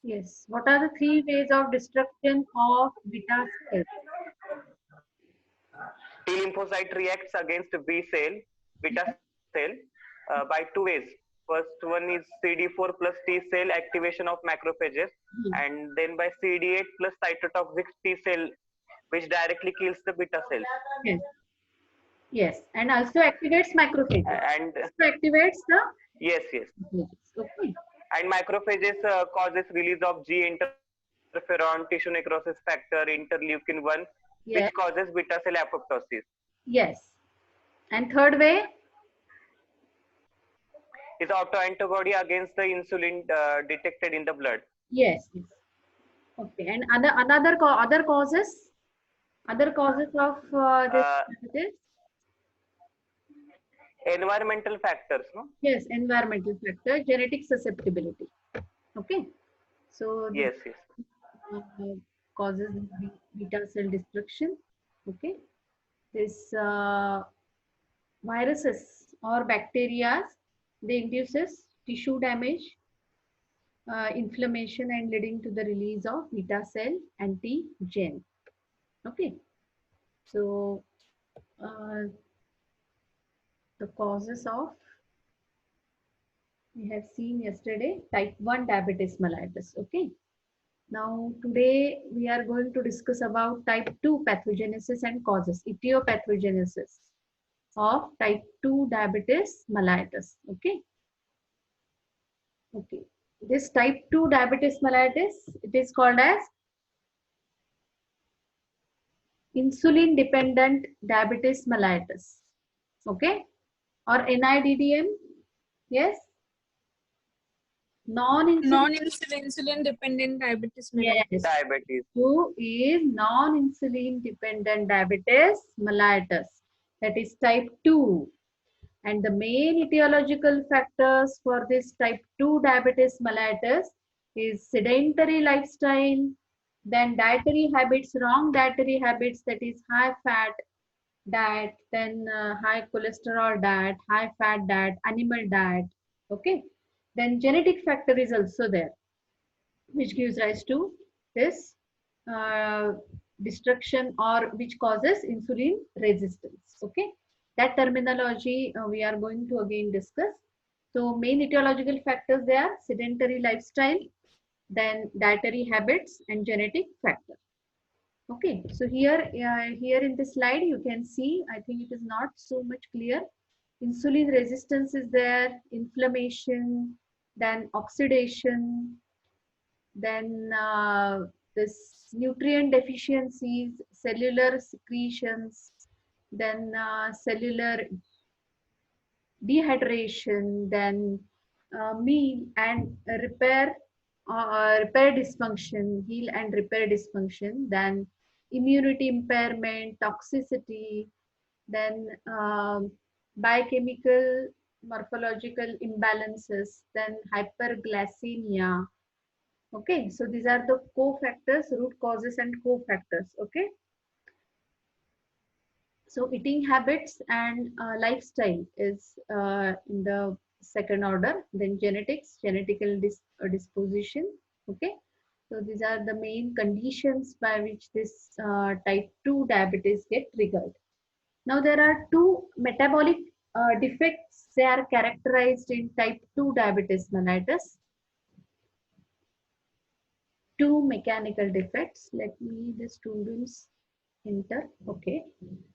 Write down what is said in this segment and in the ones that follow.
Yes. What are the three ways of destruction of beta cells? T lymphocyte reacts against B cell, beta cell, by two ways. First one is CD4 plus T cell activation of macrophages, Hmm. and then by CD8 plus cytotoxic T cell, which directly kills the beta cells. Yes. Yes. And also activates macrophages. And Also activates the yes, yes. macrophages. Okay. And macrophages causes release of G interferon, tissue necrosis factor, interleukin 1, which Yes. causes beta cell apoptosis. Yes. And third way. Is autoantibody against the insulin detected in the blood. Yes. Yes. Okay. And other causes. Other causes of this Uh, diabetes. environmental factors, no? Yes. Environmental factor. Genetic susceptibility. Okay. So this Yes, yes. uh, causes beta cell destruction. Okay. This viruses or bacteria, they induces tissue damage, inflammation, and leading to the release of beta cell antigen. Okay. So uh, the causes of, we have seen yesterday, type 1 diabetes mellitus. Okay. Now today we are going to discuss about type 2 pathogenesis and causes, etiopathogenesis of type 2 diabetes mellitus. Okay. Okay. This type 2 diabetes mellitus, it is called as insulin dependent diabetes mellitus. Okay. Or NIDDM. Yes. Non-insulin. Non-insulin dependent diabetes mellitus. Yes. Diabetes. 2 is non-insulin dependent diabetes mellitus. That is type 2. And the main etiological factors for this type 2 diabetes mellitus is sedentary lifestyle, then dietary habits, wrong dietary habits, that is high fat diet, then high cholesterol diet, high fat diet, animal diet. Okay. Then genetic factor is also there, which gives rise to this uh, destruction or which causes insulin resistance. Okay, that terminology we are going to again discuss. So main etiological factors, they are sedentary lifestyle, then dietary habits, and genetic factor. Okay, so here in this slide you can see, I think it is not so much clear. Insulin resistance is there, inflammation, then oxidation, then this nutrient deficiencies, cellular secretions, then cellular dehydration, then meal and repair dysfunction, heal and repair dysfunction, then immunity impairment, toxicity, then biochemical morphological imbalances, then hyperglycemia. Okay, so these are the cofactors, root causes and cofactors. Okay, so eating habits and lifestyle is in the second order. Then genetics, genetical disposition. Okay, so these are the main conditions by which this type 2 diabetes get triggered. Now there are two metabolic defects. They are characterized in type 2 diabetes mellitus. Two mechanical defects. Let me the students enter. Okay.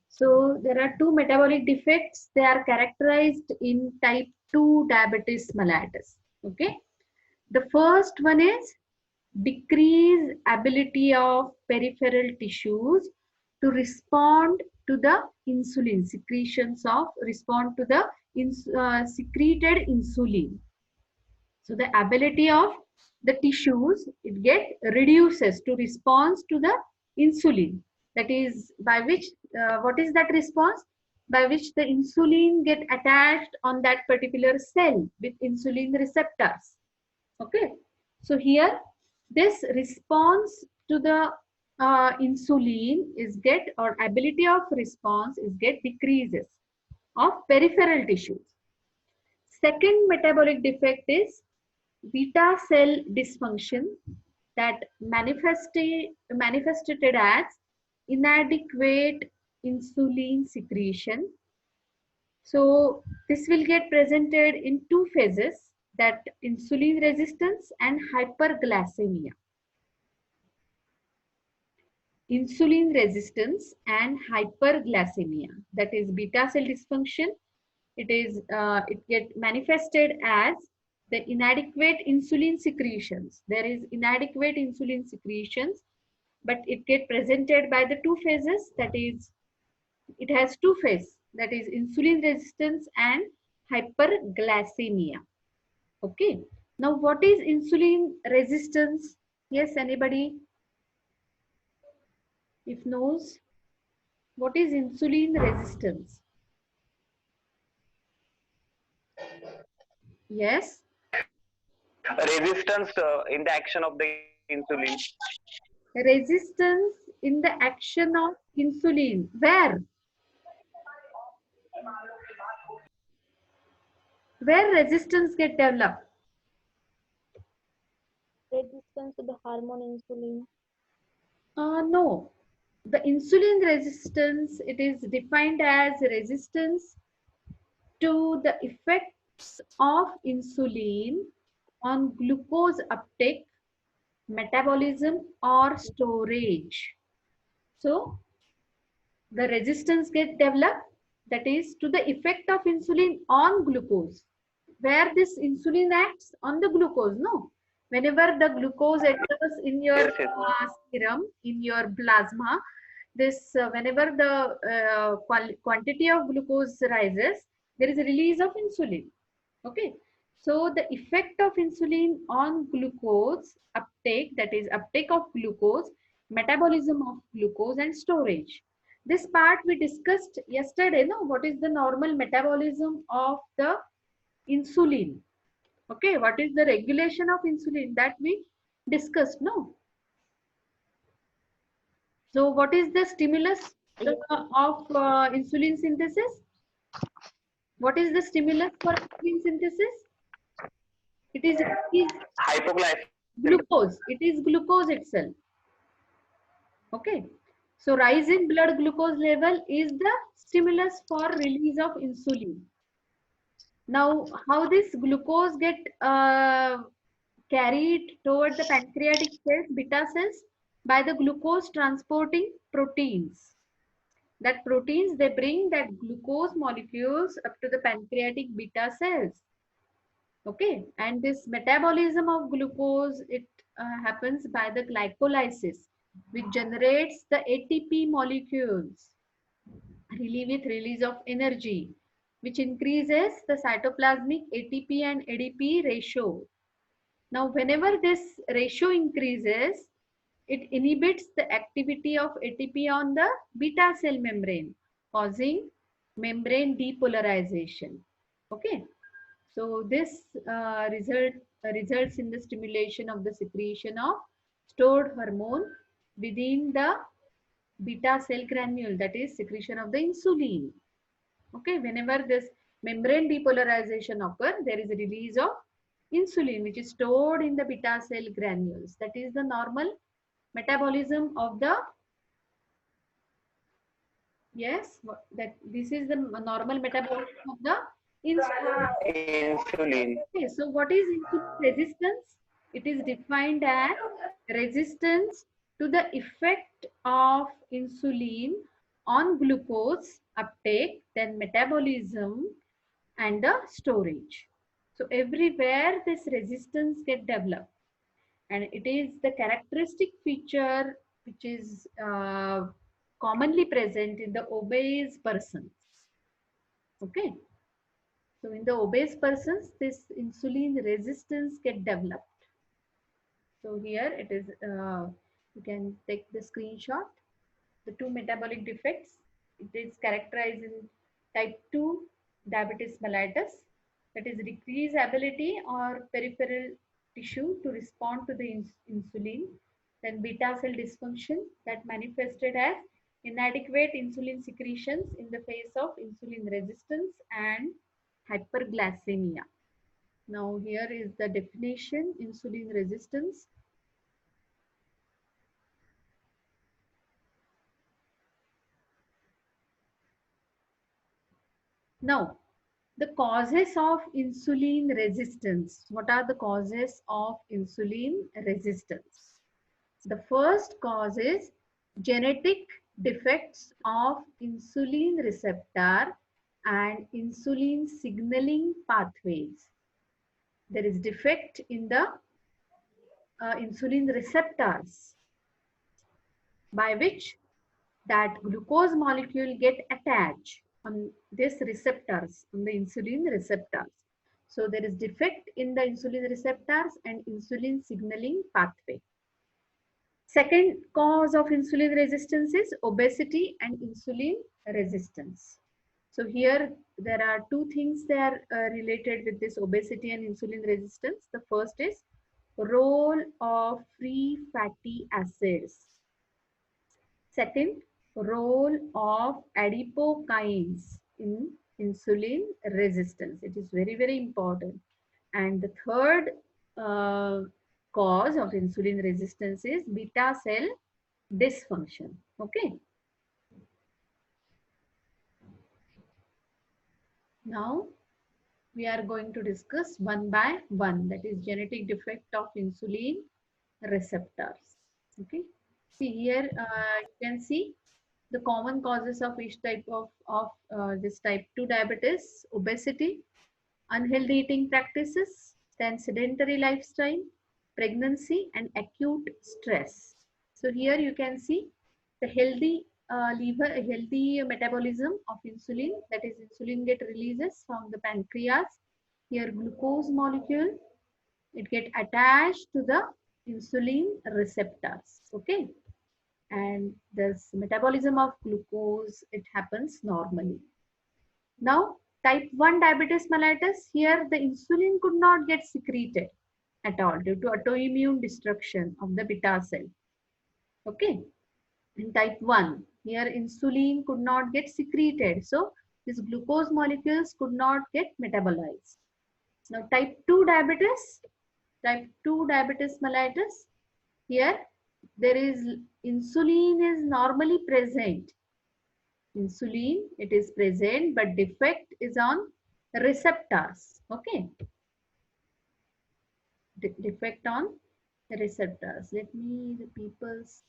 So there are two metabolic defects. They are characterized in type 2 diabetes mellitus. Okay. The first one is decreased ability of peripheral tissues to respond to the insulin secretions of respond to the secreted insulin. So the ability of the tissues, it get reduces to response to the insulin. That is by which, what is that response? By which the insulin get attached on that particular cell with insulin receptors. Okay. So here, this response to the insulin is get, or ability of response is get decreases of peripheral tissues. Second metabolic defect is beta cell dysfunction that manifested as inadequate insulin secretion. So this will get presented in two phases, that insulin resistance and hyperglycemia. Insulin resistance and hyperglycemia, that is beta cell dysfunction. It get manifested as the inadequate insulin secretions. There is inadequate insulin secretions, but it get presented by the two phases, that is it has two phases, that is insulin resistance and hyperglycemia. Okay, now what is insulin resistance? Yes, anybody if knows what is insulin resistance? Yes, Resistance in the action of the insulin. resistance in the action of insulin. Where resistance get developed? Resistance to the hormone insulin. No, the insulin resistance, it is defined as resistance to the effects of insulin on glucose uptake, metabolism or storage. So the resistance get developed, that is to the effect of insulin on glucose. Where this insulin acts on the glucose, no? Whenever the glucose enters in your Yes, yes. serum, in your plasma, this whenever the quantity of glucose rises, there is a release of insulin. Okay, so the effect of insulin on glucose uptake, that is uptake of glucose, metabolism of glucose and storage. This part we discussed yesterday, no? What is the normal metabolism of the insulin? Okay, what is the regulation of insulin, that we discussed, no? So what is the stimulus of insulin synthesis? What is the stimulus for insulin synthesis? It is Hypoglycemia. glucose. It is glucose itself. Okay. So rise in blood glucose level is the stimulus for release of insulin. Now, how this glucose get carried toward the pancreatic cells, beta cells, by the glucose transporting proteins. That proteins, they bring that glucose molecules up to the pancreatic beta cells. Okay, and this metabolism of glucose, it happens by the glycolysis, which generates the ATP molecules with release of energy, which increases the cytoplasmic ATP and ADP ratio. Now, whenever this ratio increases, it inhibits the activity of ATP on the beta cell membrane, causing membrane depolarization. Okay, so this results in the stimulation of the secretion of stored hormone within the beta cell granule, that is secretion of the insulin. Okay, whenever this membrane depolarization occurs, there is a release of insulin which is stored in the beta cell granules. That is the normal metabolism of the, yes, that this is the normal metabolism of the insulin. Insulin. Okay, so what is insulin resistance? It is defined as resistance to the effect of insulin on glucose uptake, then metabolism and the storage. So everywhere this resistance get developed, and it is the characteristic feature which is commonly present in the obese persons. Okay. So in the obese persons, this insulin resistance get developed. So here it is, you can take the screenshot. The two metabolic defects, it is characterized in type 2 diabetes mellitus, that is decreased ability or peripheral tissue to respond to the insulin. Then beta cell dysfunction that manifested as inadequate insulin secretions in the face of insulin resistance and hyperglycemia. Now here is the definition, insulin resistance. Now, the causes of insulin resistance. What are the causes of insulin resistance? The first cause is genetic defects of insulin receptor and insulin signaling pathways. There is defect in the insulin receptors by which that glucose molecule get attached on these receptors, on the insulin receptors. So there is defect in the insulin receptors and insulin signaling pathway. Second cause of insulin resistance is obesity and insulin resistance. So here there are two things that are related with this obesity and insulin resistance. The first is role of free fatty acids. Second, role of adipokines in insulin resistance. It is very, very important. And the third cause of insulin resistance is beta cell dysfunction. Okay. Now we are going to discuss one by one, that is genetic defect of insulin receptors. Okay. See here, you can see the common causes of each type of this type 2 diabetes: obesity, unhealthy eating practices, then sedentary lifestyle, pregnancy, and acute stress. So here you can see the healthy liver, healthy metabolism of insulin, that is insulin get releases from the pancreas. Here glucose molecule, it get attached to the insulin receptors. Okay. And this metabolism of glucose, it happens normally. Now, type 1 diabetes mellitus, here the insulin could not get secreted at all due to autoimmune destruction of the beta cell. Okay. In type 1, here insulin could not get secreted. So, these glucose molecules could not get metabolized. Now, type 2 diabetes mellitus, here there is insulin is normally present. Insulin, it is present, but defect is on receptors. Okay. Defect on receptors. Let me, the people's,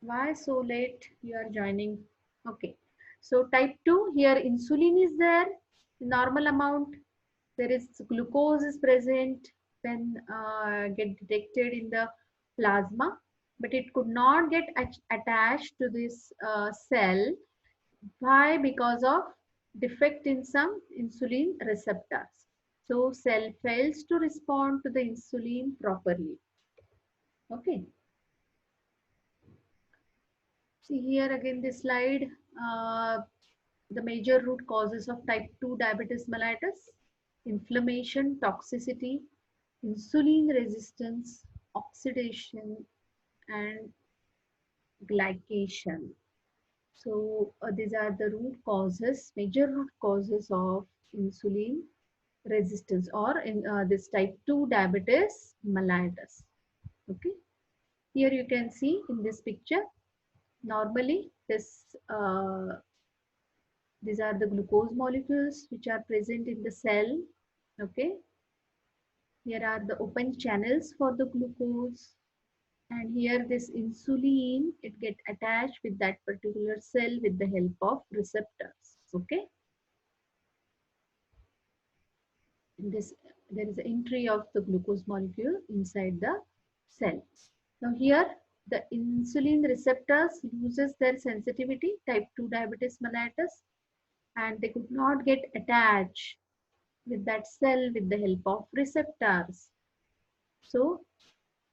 why so late you are joining? Okay. So type 2, here insulin is there, normal amount. There is glucose is present, then get detected in the plasma, but it could not get attached to this cell. Why? Because of defect in some insulin receptors. So cell fails to respond to the insulin properly. Okay. See here again this slide, the major root causes of type 2 diabetes mellitus: inflammation, toxicity, insulin resistance, oxidation, and glycation. So these are the root causes, major root causes of insulin resistance or in this type 2 diabetes mellitus. Okay. Here you can see in this picture, normally this these are the glucose molecules which are present in the cell. Okay. Here are the open channels for the glucose. And here this insulin, it get attached with that particular cell with the help of receptors. Okay. This, there is an entry of the glucose molecule inside the cell. Now here the insulin receptors loses their sensitivity, type 2 diabetes mellitus, and they could not get attached with that cell with the help of receptors. So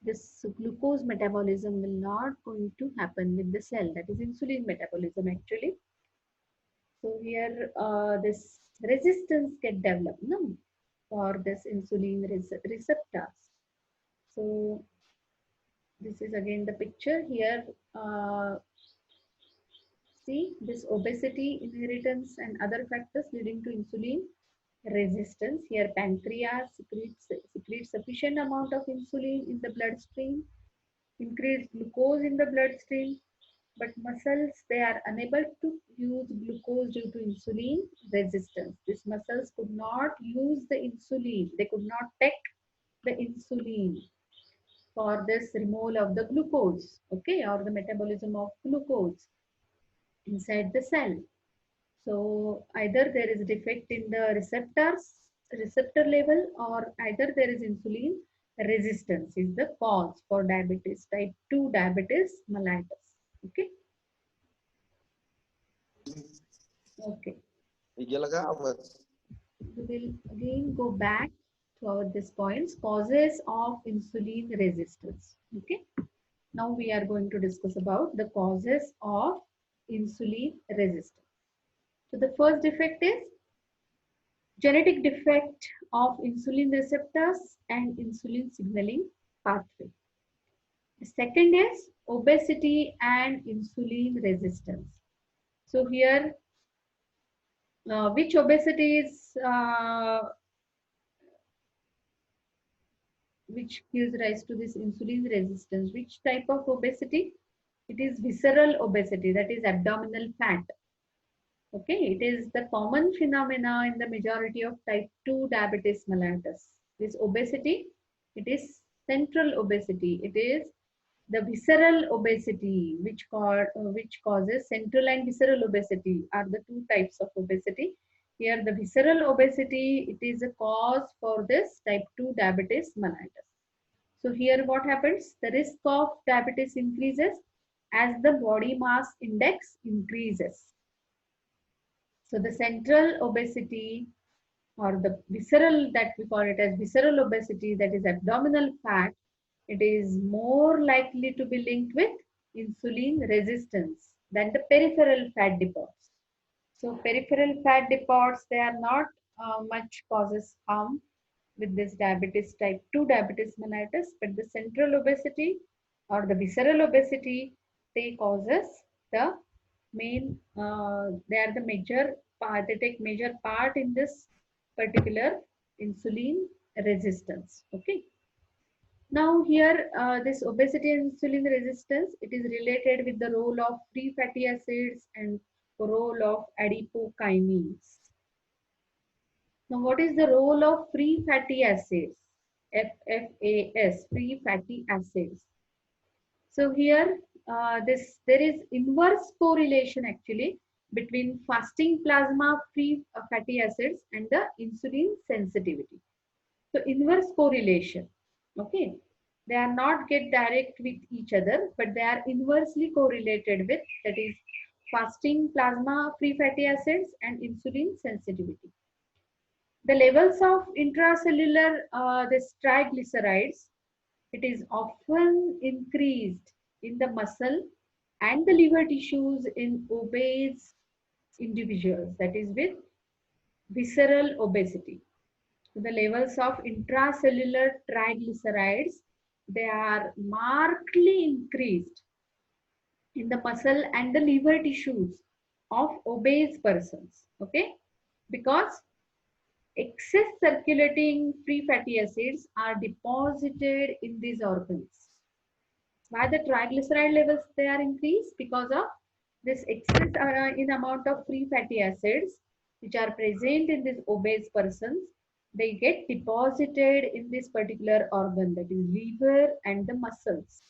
this glucose metabolism will not going to happen with the cell, that is insulin metabolism actually. So here this resistance get developed for this insulin receptors. So this is again the picture here. See this obesity, inheritance, and other factors leading to insulin resistance. Here pancreas secretes sufficient amount of insulin in the bloodstream, increase glucose in the bloodstream, but muscles, they are unable to use glucose due to insulin resistance. These muscles could not use the insulin. They could not take the insulin for this removal of the glucose, okay, or the metabolism of glucose inside the cell. So either there is defect in the receptor level, or either there is insulin resistance is the cause for diabetes type 2 diabetes mellitus. Okay. Okay. We will again go back to our this points, causes of insulin resistance. Okay. Now we are going to discuss about the causes of insulin resistance. So the first defect is genetic defect of insulin receptors and insulin signaling pathway. The second is obesity and insulin resistance. So here, which obesity is which gives rise to this insulin resistance? Which type of obesity? It is visceral obesity, that is abdominal fat. Okay, it is the common phenomena in the majority of type 2 diabetes mellitus. This obesity, it is central obesity. It is the visceral obesity, which causes central and visceral obesity are the two types of obesity. Here the visceral obesity, it is a cause for this type 2 diabetes mellitus. So here what happens? The risk of diabetes increases as the body mass index increases. So the central obesity or the visceral, that we call it as visceral obesity, that is abdominal fat, it is more likely to be linked with insulin resistance than the peripheral fat depots. So peripheral fat depots, they are not much causes harm with this diabetes type 2 diabetes mellitus, but the central obesity or the visceral obesity, they causes the main, they are the major part, they take major part in this particular insulin resistance. Okay. Now here, this obesity and insulin resistance, it is related with the role of free fatty acids and role of adipokines. Now, what is the role of free fatty acids? FFAS, free fatty acids. So here, there is inverse correlation actually between fasting plasma free fatty acids and the insulin sensitivity. So inverse correlation, okay. They are not get direct with each other, but they are inversely correlated with, that is fasting plasma free fatty acids and insulin sensitivity. The levels of intracellular this triglycerides, it is often increased in the muscle and the liver tissues in obese individuals, that is with visceral obesity. So the levels of intracellular triglycerides, they are markedly increased in the muscle and the liver tissues of obese persons, okay, because excess circulating free fatty acids are deposited in these organs. Why the triglyceride levels, they are increased? Because of this excess in amount of free fatty acids which are present in these obese persons. They get deposited in this particular organ, that is liver and the muscles.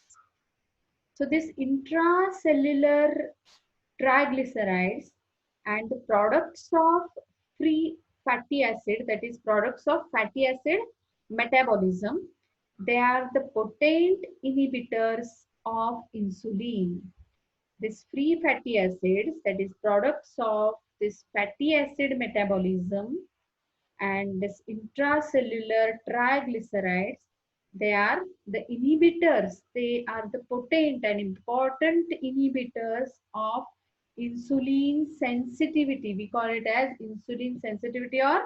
So this intracellular triglycerides and the products of free fatty acid, that is products of fatty acid metabolism, they are the potent inhibitors of insulin. This free fatty acids, that is products of this fatty acid metabolism, and this intracellular triglycerides, they are the inhibitors. They are the potent and important inhibitors of insulin sensitivity. We call it as insulin sensitivity or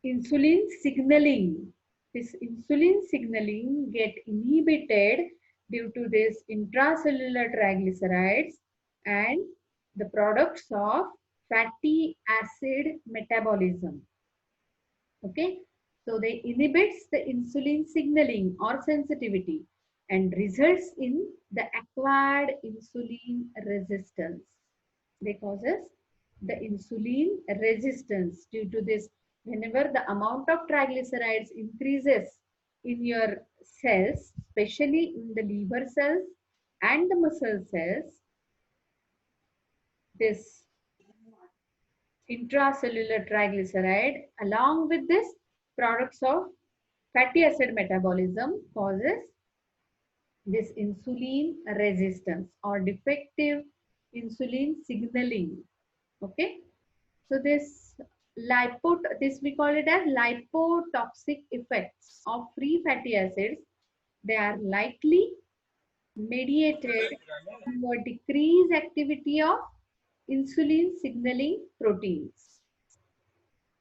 insulin signaling. This insulin signaling get inhibited due to this intracellular triglycerides and the products of fatty acid metabolism. Okay, so they inhibits the insulin signaling or sensitivity and results in the acquired insulin resistance. They causes the insulin resistance. Due to this, whenever the amount of triglycerides increases in your cells, especially in the liver cells and the muscle cells, this intracellular triglyceride along with this products of fatty acid metabolism causes this insulin resistance or defective insulin signaling. Okay, so this we call it as lipotoxic effects of free fatty acids. They are likely mediated through a decreased activity of insulin signaling proteins.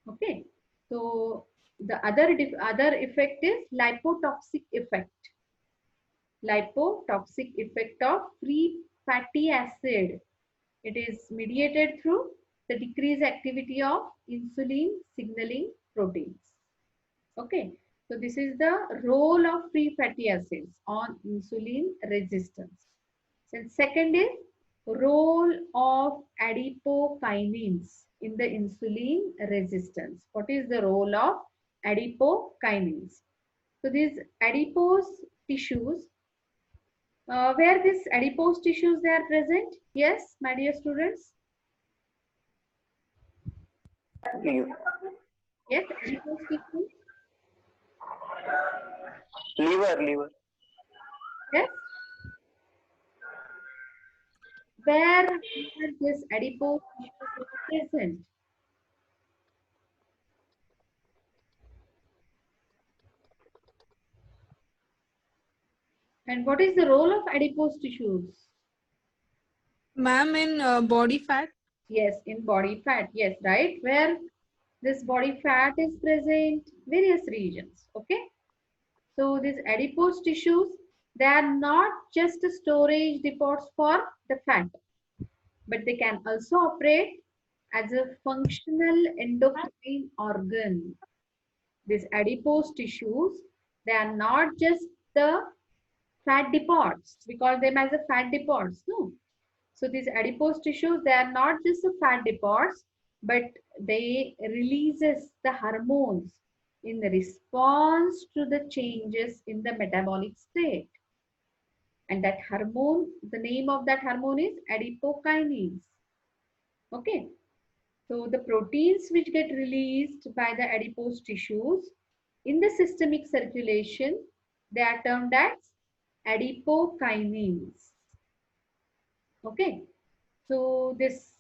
Okay, so the other effect is lipotoxic effect. Lipotoxic effect of free fatty acid. It is mediated through the decreased activity of insulin signaling proteins. Okay, so this is the role of free fatty acids on insulin resistance. And second is role of adipokinins in the insulin resistance. What is the role of adipokinins? So these adipose tissues, where these adipose tissues they are present? Yes, my dear students. Liver. Yes, adipose tissues. Liver. Yes. Where are this adipose tissues are present? And what is the role of adipose tissues? Ma'am, in body fat. Yes, in body fat. Yes, right. Where this body fat is present, various regions. Okay. So these adipose tissues, they are not just storage depots for the fat, but they can also operate as a functional endocrine organ. These adipose tissues, they are not just the fat depots. We call them as a fat depots. No. So these adipose tissues, they are not just the fat depots, but they releases the hormones in response to the changes in the metabolic state. And that hormone, the name of that hormone is adipokinins. Okay. So the proteins which get released by the adipose tissues in the systemic circulation, they are termed as adipokinins. Okay. So this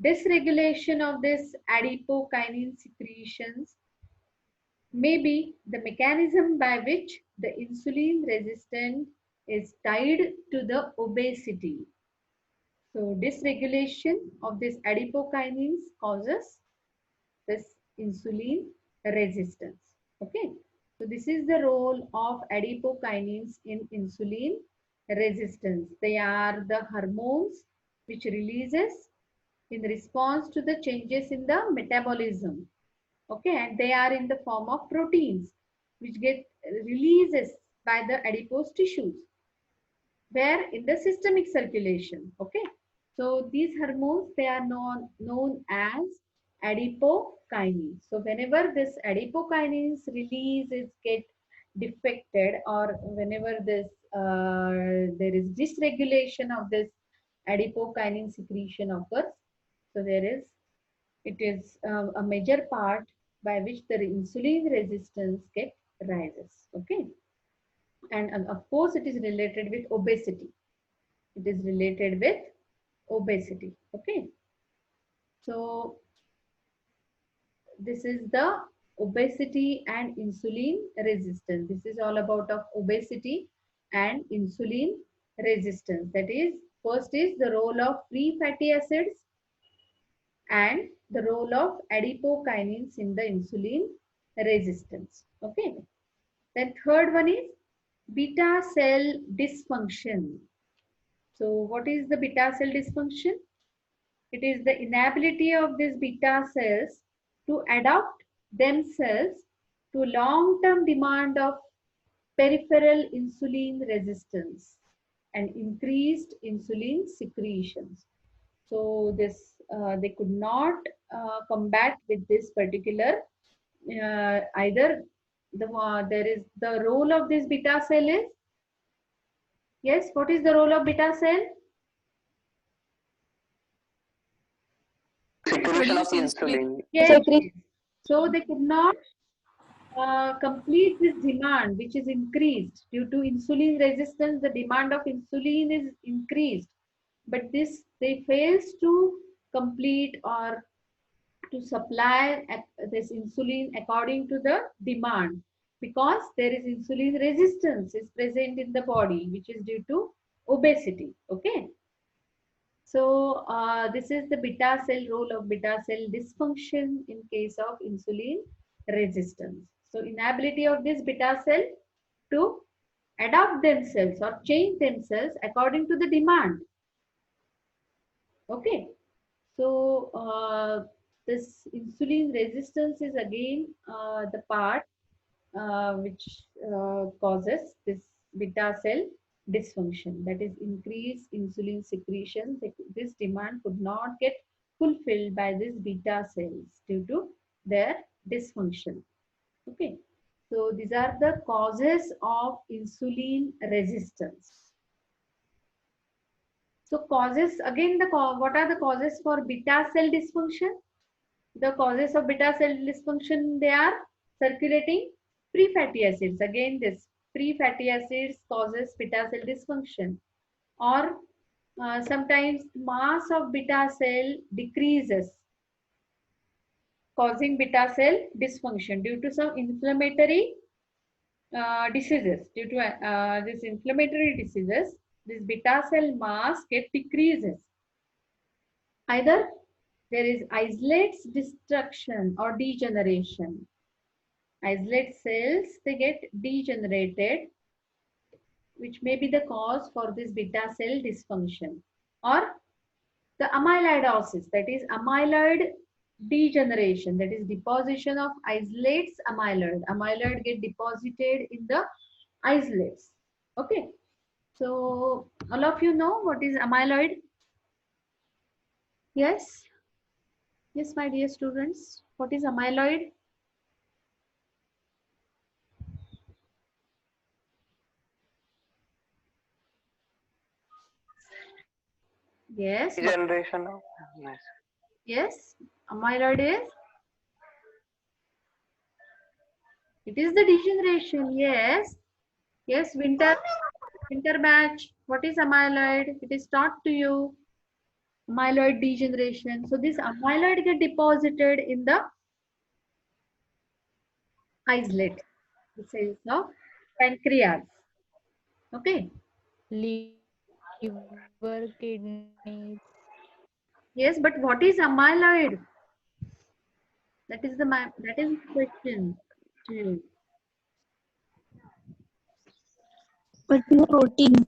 dysregulation of this adipokinin secretions may be the mechanism by which the insulin resistance is tied to the obesity. So dysregulation of this adipokinins causes this insulin resistance. Okay. So this is the role of adipokinins in insulin resistance. They are the hormones which releases in response to the changes in the metabolism. Okay, and they are in the form of proteins which get releases by the adipose tissues where in the systemic circulation. Okay, so these hormones, they are known as adipokines. So whenever this adipokines release is get defected, or whenever this there is dysregulation of this adipokinin secretion occurs, so it is a major part by which the insulin resistance get rises. Okay, and of course it is related with obesity. It is related with obesity. Okay, so this is the obesity and insulin resistance. This is all about of obesity and insulin resistance. That is, first is the role of free fatty acids and the role of adipokinins in the insulin resistance. Okay. Then third one is beta cell dysfunction. So what is the beta cell dysfunction? It is the inability of these beta cells to adopt themselves to long-term demand of peripheral insulin resistance and increased insulin secretions. So this they could not combat with this particular either there is the role of this beta cell is, yes, what is the role of beta cell? Secretion of Produce insulin. insulin. Yes. So they could not complete this demand, which is increased due to insulin resistance. The demand of insulin is increased, but this they fails to complete or to supply this insulin according to the demand, because there is insulin resistance is present in the body, which is due to obesity. Okay. So this is the beta cell role of beta cell dysfunction in case of insulin resistance. So inability of this beta cell to adapt themselves or change themselves according to the demand. Okay. So this insulin resistance is again the part which causes this beta cell dysfunction, that is increased insulin secretion. This demand could not get fulfilled by these beta cells due to their dysfunction. Okay, so these are the causes of insulin resistance. So causes, again, what are the causes for beta cell dysfunction? The causes of beta cell dysfunction, they are circulating free fatty acids. Again, this free fatty acids causes beta cell dysfunction, or sometimes mass of beta cell decreases, causing beta cell dysfunction due to some inflammatory diseases. Due to this inflammatory diseases, this beta cell mass get decreases. Either there is isolates destruction or degeneration. Isolate cells, they get degenerated, which may be the cause for this beta cell dysfunction. Or the amyloidosis, that is amyloid degeneration, that is deposition of isolates amyloid. Amyloid get deposited in the isolates. Okay. So all of you know what is amyloid? Yes? Yes, my dear students. What is amyloid? Yes. Generation of nice. Yes. Amyloid is? It is the degeneration. Yes. Yes, winter batch. What is amyloid? It is taught to you. Amyloid degeneration. So this amyloid get deposited in the islets. This is of pancreas. Okay. Liver, kidneys. Yes, but what is amyloid? That is the question to you. But no protein.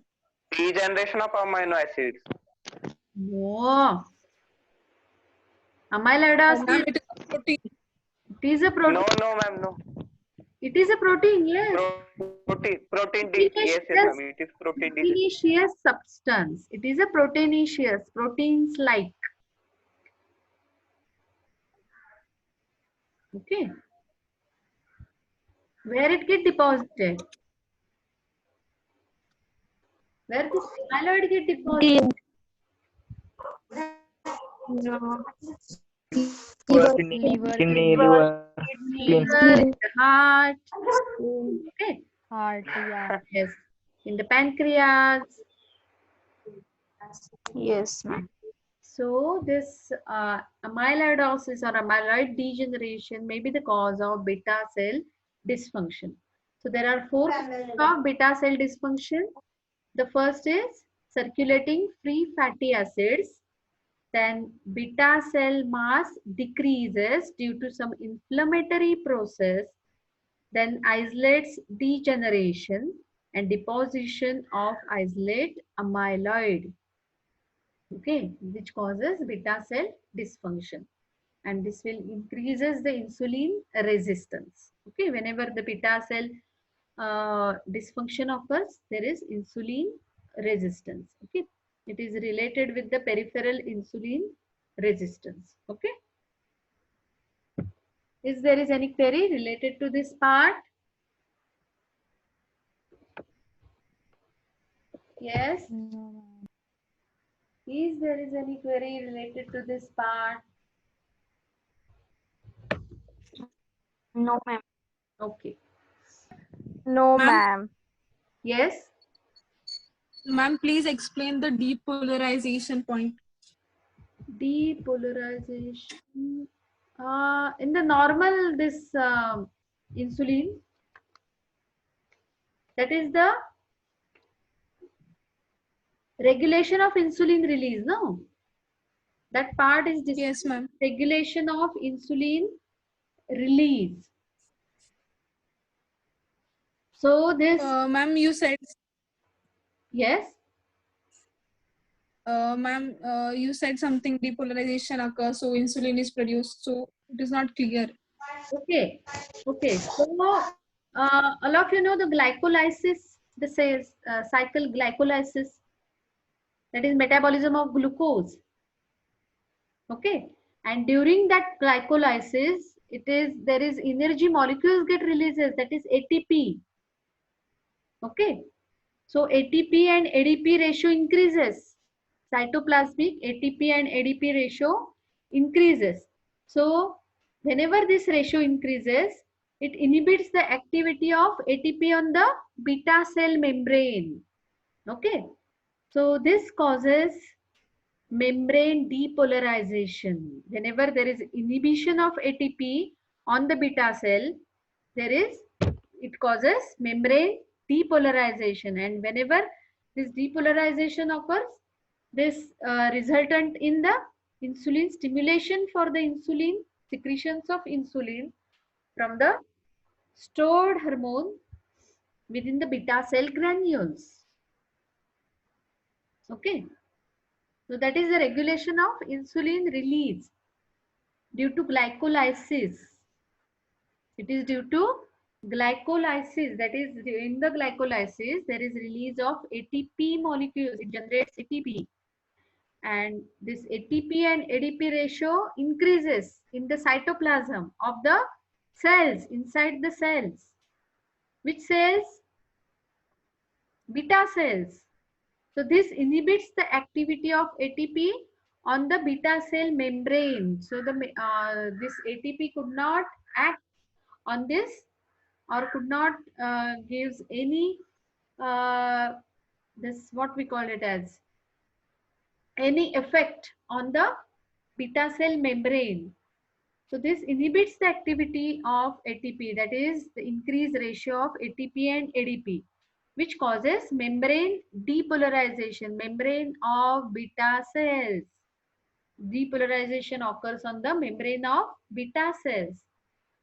Degeneration of amino acids. No. Amyloidosis. Ma'am, it is a protein. It is a protein. No, ma'am, no. It is a protein. Yes. Protein D. Yes, ma'am. It is protein D. Proteinaceous substance. It is a proteinaceous, proteins like. Okay. Where it get deposited? Where the amyloid get deposited? Liver, Kidney, liver, spleen. Liver, heart. Okay. heart, yeah. Yes. In the pancreas. Yes, ma'am. So this amyloidosis or amyloid degeneration may be the cause of beta cell dysfunction. So there are 4 causes of beta cell dysfunction. The first is circulating free fatty acids. Then beta cell mass decreases due to some inflammatory process. Then isolates degeneration and deposition of isolate amyloid. Okay, which causes beta cell dysfunction. and this will increases the insulin resistance. Okay, whenever the beta cell dysfunction occurs, there is insulin resistance. Okay, it is related with the peripheral insulin resistance. Okay, is there is any query related to this part? Yes. No, ma'am. Is there is any query related to this part? No, ma'am. Okay. No, Ma'am, ma'am. Yes. ma'am, please explain the depolarization point. Depolarization. In the normal, this insulin, that is the regulation of insulin release, no? That part is Yes, ma'am. regulation of insulin release. So this, Ma'am, you said, yes, ma'am, you said something depolarization occurs, so insulin is produced. So it is not clear. okay, okay. So all of you know the glycolysis, the cycle glycolysis, that is metabolism of glucose. Okay, and during that glycolysis, there is energy molecules get releases, that is ATP. Okay, so ATP and ADP ratio increases. Cytoplasmic ATP and ADP ratio increases. So whenever this ratio increases, it inhibits the activity of ATP on the beta cell membrane. Okay, so this causes membrane depolarization. Whenever there is inhibition of ATP on the beta cell, it causes membrane depolarization, and whenever this depolarization occurs, this resultant in the insulin stimulation for the insulin secretions of insulin from the stored hormone within the beta cell granules. Okay, so that is the regulation of insulin release due to glycolysis. It is due to glycolysis, that is in the glycolysis there is release of ATP molecules, it generates ATP, and this ATP and ADP ratio increases in the cytoplasm of the cells, inside the cells. Which cells? Beta cells. So this inhibits the activity of ATP on the beta cell membrane. So this ATP could not act on this, or could not gives any this what we call it as any effect on the beta cell membrane. So this inhibits the activity of ATP, that is the increased ratio of ATP and ADP, which causes membrane depolarization, membrane of beta cells. Depolarization occurs on the membrane of beta cells,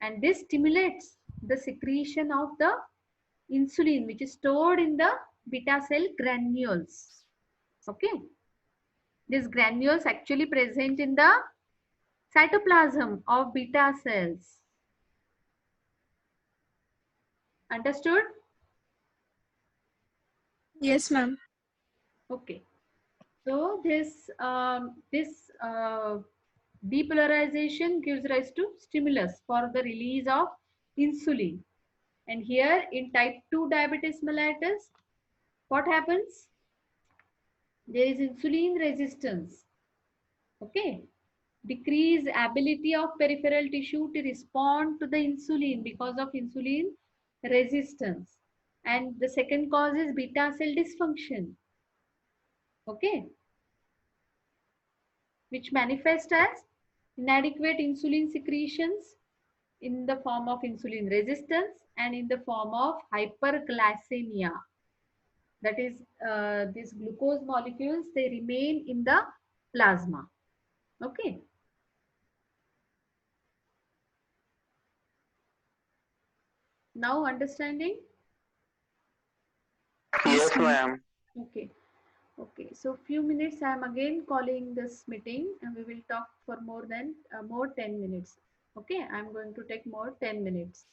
and this stimulates the secretion of the insulin, which is stored in the beta cell granules. Okay, these granules actually present in the cytoplasm of beta cells. Understood? Yes, ma'am. Okay. So this depolarization gives rise to stimulus for the release of insulin. And here in type 2 diabetes mellitus, what happens? There is insulin resistance. Okay. Decreased ability of peripheral tissue to respond to the insulin because of insulin resistance. And the second cause is beta cell dysfunction. Okay. Which manifest as inadequate insulin secretions in the form of insulin resistance and in the form of hyperglycemia. That is, these glucose molecules, they remain in the plasma. Okay. Now understanding? Yes, ma'am. Okay. Okay, so few minutes I am again calling this meeting and we will talk for more 10 minutes. Okay, I am going to take more 10 minutes.